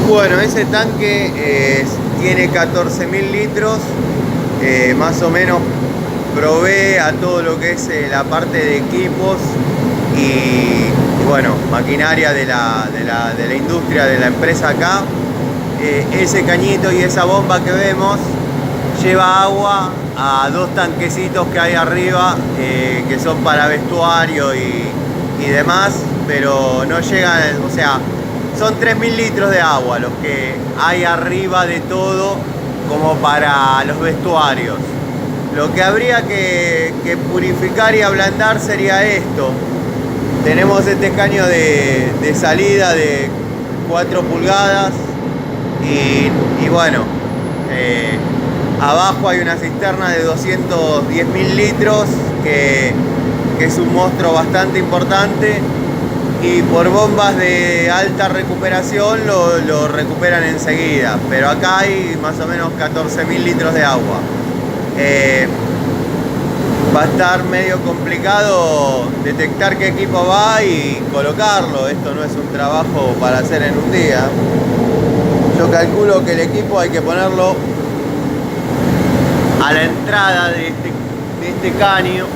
Bueno, ese tanque tiene 14.000 litros, más o menos provee a todo lo que es la parte de equipos y bueno, maquinaria de la industria, de la empresa acá. Ese cañito y esa bomba que vemos lleva agua a dos tanquecitos que hay arriba, que son para vestuario y demás, pero no llegan, o sea, son 3.000 litros de agua los que hay arriba de todo como para los vestuarios. Lo que habría que purificar y ablandar sería esto. Tenemos este caño de salida de 4 pulgadas y bueno, abajo hay una cisterna de 210.000 litros que es un monstruo bastante importante, y por bombas de alta recuperación lo recuperan enseguida, pero acá hay más o menos 14.000 litros de agua. Va a estar medio complicado detectar qué equipo va y colocarlo. Esto no es un trabajo para hacer en un día. Yo calculo que el equipo hay que ponerlo a la entrada de este caño,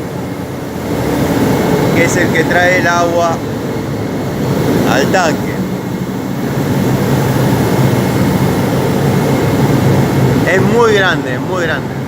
que es el que trae el agua al tanque. Es muy grande, muy grande.